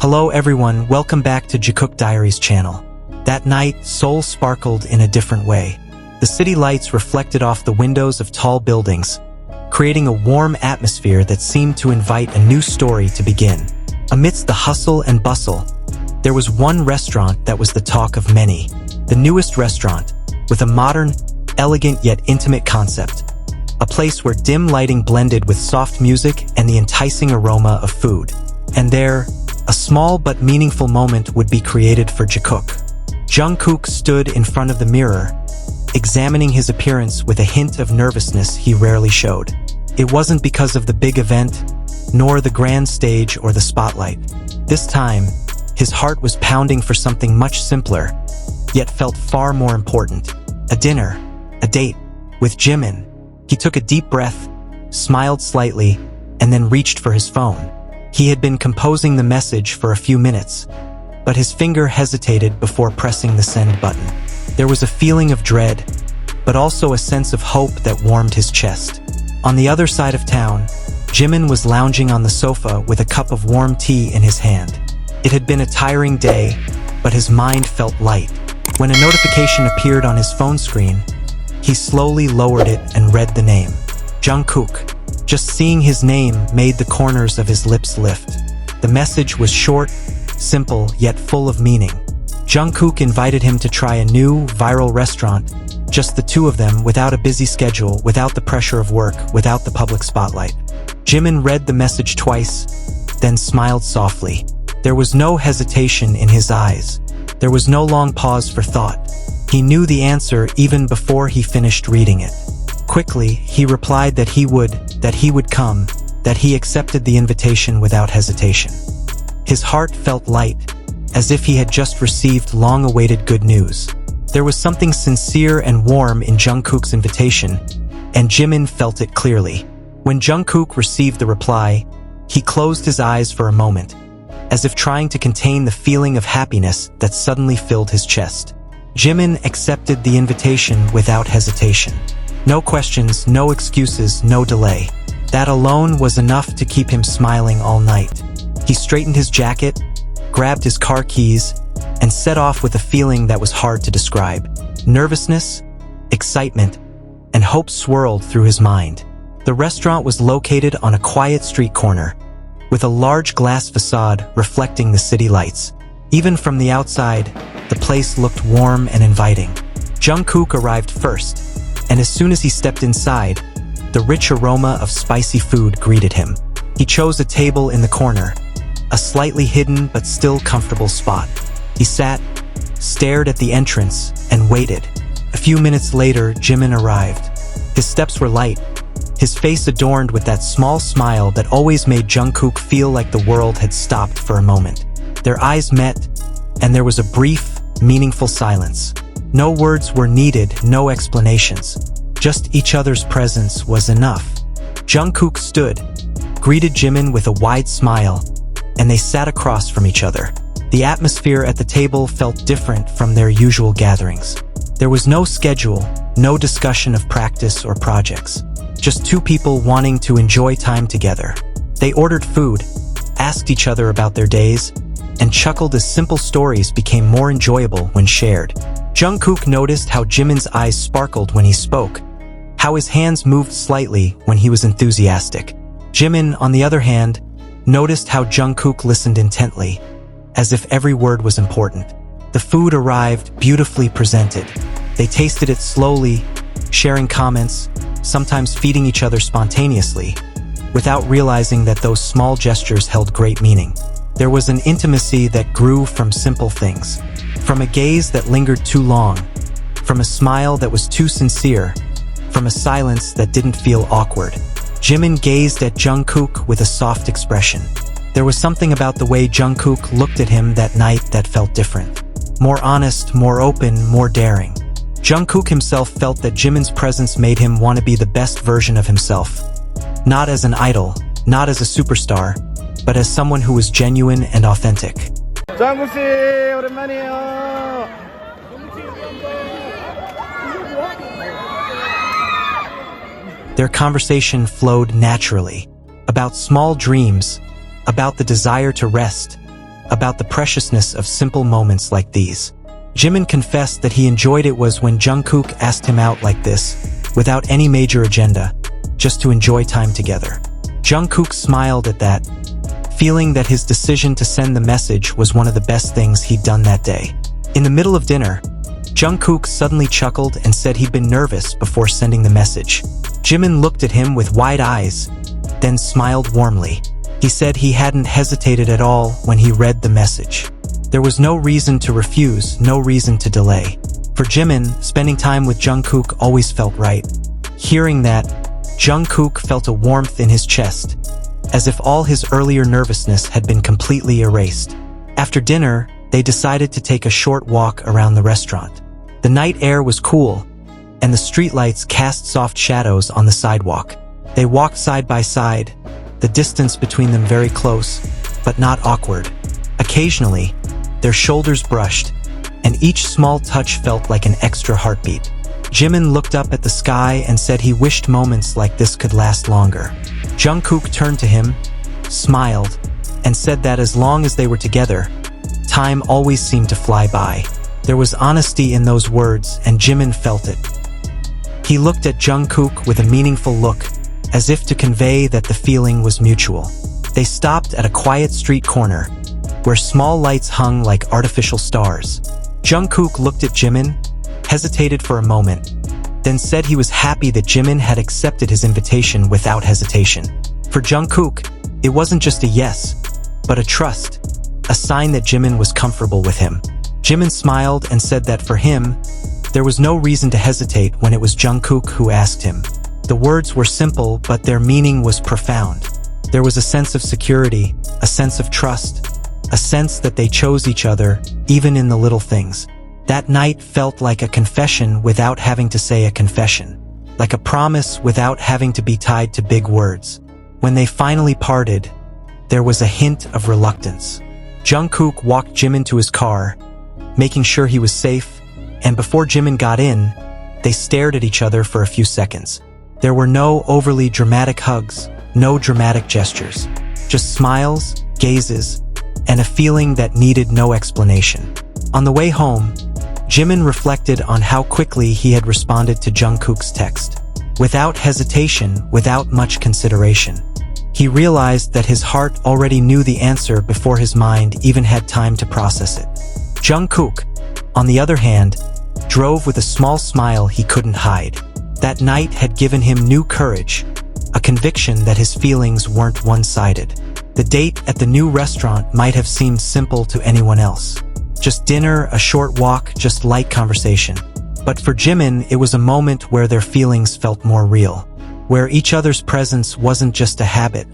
Hello everyone, welcome back to Jikook Diaries channel. That night, Seoul sparkled in a different way. The city lights reflected off the windows of tall buildings, creating a warm atmosphere that seemed to invite a new story to begin. Amidst the hustle and bustle, there was one restaurant that was the talk of many. The newest restaurant, with a modern, elegant yet intimate concept. A place where dim lighting blended with soft music and the enticing aroma of food. And there, a small but meaningful moment would be created for Jikook. Jungkook stood in front of the mirror, examining his appearance with a hint of nervousness he rarely showed. It wasn't because of the big event, nor the grand stage or the spotlight. This time, his heart was pounding for something much simpler, yet felt far more important. A dinner, a date, with Jimin. He took a deep breath, smiled slightly, and then reached for his phone. He had been composing the message for a few minutes, but his finger hesitated before pressing the send button. There was a feeling of dread, but also a sense of hope that warmed his chest. On the other side of town, Jimin was lounging on the sofa with a cup of warm tea in his hand. It had been a tiring day, but his mind felt light. When a notification appeared on his phone screen, he slowly lowered it and read the name. Jungkook. Just seeing his name made the corners of his lips lift. The message was short, simple, yet full of meaning. Jungkook invited him to try a new, viral restaurant, just the two of them, without a busy schedule, without the pressure of work, without the public spotlight. Jimin read the message twice, then smiled softly. There was no hesitation in his eyes. There was no long pause for thought. He knew the answer even before he finished reading it. Quickly, he replied that he would come, that he accepted the invitation without hesitation. His heart felt light, as if he had just received long-awaited good news. There was something sincere and warm in Jungkook's invitation, and Jimin felt it clearly. When Jungkook received the reply, he closed his eyes for a moment, as if trying to contain the feeling of happiness that suddenly filled his chest. Jimin accepted the invitation without hesitation. No questions, no excuses, no delay. That alone was enough to keep him smiling all night. He straightened his jacket, grabbed his car keys, and set off with a feeling that was hard to describe. Nervousness, excitement, and hope swirled through his mind. The restaurant was located on a quiet street corner, with a large glass facade reflecting the city lights. Even from the outside, the place looked warm and inviting. Jungkook arrived first, and as soon as he stepped inside, the rich aroma of spicy food greeted him. He chose a table in the corner, a slightly hidden but still comfortable spot. He sat, stared at the entrance, and waited. A few minutes later, Jimin arrived. His steps were light, his face adorned with that small smile that always made Jungkook feel like the world had stopped for a moment. Their eyes met, and there was a brief, meaningful silence. No words were needed, no explanations. Just each other's presence was enough. Jungkook stood, greeted Jimin with a wide smile, and they sat across from each other. The atmosphere at the table felt different from their usual gatherings. There was no schedule, no discussion of practice or projects. Just two people wanting to enjoy time together. They ordered food, asked each other about their days, and chuckled as simple stories became more enjoyable when shared. Jungkook noticed how Jimin's eyes sparkled when he spoke, how his hands moved slightly when he was enthusiastic. Jimin, on the other hand, noticed how Jungkook listened intently, as if every word was important. The food arrived, beautifully presented. They tasted it slowly, sharing comments, sometimes feeding each other spontaneously, without realizing that those small gestures held great meaning. There was an intimacy that grew from simple things. From a gaze that lingered too long, from a smile that was too sincere, from a silence that didn't feel awkward. Jimin gazed at Jungkook with a soft expression. There was something about the way Jungkook looked at him that night that felt different. More honest, more open, more daring. Jungkook himself felt that Jimin's presence made him want to be the best version of himself. Not as an idol, not as a superstar, but as someone who was genuine and authentic. 정국 씨 오랜만이에요. Their conversation flowed naturally, about small dreams, about the desire to rest, about the preciousness of simple moments like these. Jimin confessed that he enjoyed it was when Jungkook asked him out like this, without any major agenda, just to enjoy time together. Jungkook smiled at that, feeling that his decision to send the message was one of the best things he'd done that day. In the middle of dinner, Jungkook suddenly chuckled and said he'd been nervous before sending the message. Jimin looked at him with wide eyes, then smiled warmly. He said he hadn't hesitated at all when he read the message. There was no reason to refuse, no reason to delay. For Jimin, spending time with Jungkook always felt right. Hearing that, Jungkook felt a warmth in his chest, as if all his earlier nervousness had been completely erased. After dinner, they decided to take a short walk around the restaurant. The night air was cool, and the streetlights cast soft shadows on the sidewalk. They walked side by side, the distance between them very close, but not awkward. Occasionally, their shoulders brushed, and each small touch felt like an extra heartbeat. Jimin looked up at the sky and said he wished moments like this could last longer. Jungkook turned to him, smiled, and said that as long as they were together, time always seemed to fly by. There was honesty in those words, and Jimin felt it. He looked at Jungkook with a meaningful look, as if to convey that the feeling was mutual. They stopped at a quiet street corner, where small lights hung like artificial stars. Jungkook looked at Jimin, hesitated for a moment, then said he was happy that Jimin had accepted his invitation without hesitation. For Jungkook, it wasn't just a yes, but a trust, a sign that Jimin was comfortable with him. Jimin smiled and said that for him, there was no reason to hesitate when it was Jungkook who asked him. The words were simple, but their meaning was profound. There was a sense of security, a sense of trust, a sense that they chose each other, even in the little things. That night felt like a confession without having to say a confession, like a promise without having to be tied to big words. When they finally parted, there was a hint of reluctance. Jungkook walked Jimin to his car, making sure he was safe, and before Jimin got in, they stared at each other for a few seconds. There were no overly dramatic hugs, no dramatic gestures, just smiles, gazes, and a feeling that needed no explanation. On the way home, Jimin reflected on how quickly he had responded to Jungkook's text. Without hesitation, without much consideration. He realized that his heart already knew the answer before his mind even had time to process it. Jungkook, on the other hand, drove with a small smile he couldn't hide. That night had given him new courage, a conviction that his feelings weren't one-sided. The date at the new restaurant might have seemed simple to anyone else. Just dinner, a short walk, just light conversation. But for Jimin, it was a moment where their feelings felt more real, where each other's presence wasn't just a habit,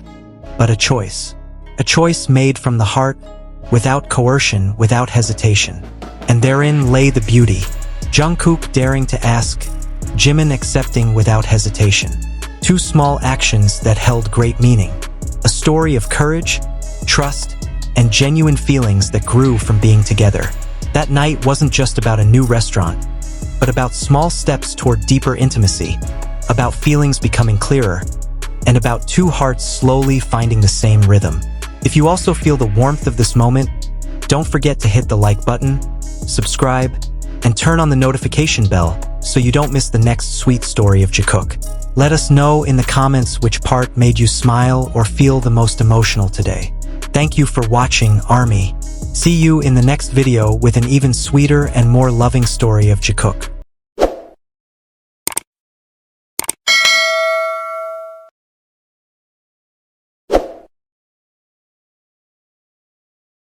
but a choice. A choice made from the heart, without coercion, without hesitation. And therein lay the beauty. Jungkook daring to ask, Jimin accepting without hesitation. Two small actions that held great meaning. A story of courage, trust, and genuine feelings that grew from being together. That night wasn't just about a new restaurant, but about small steps toward deeper intimacy, about feelings becoming clearer, and about two hearts slowly finding the same rhythm. If you also feel the warmth of this moment, don't forget to hit the like button, subscribe, and turn on the notification bell so you don't miss the next sweet story of Jikook. Let us know in the comments which part made you smile or feel the most emotional today. Thank you for watching, Army. See you in the next video with an even sweeter and more loving story of Jikook.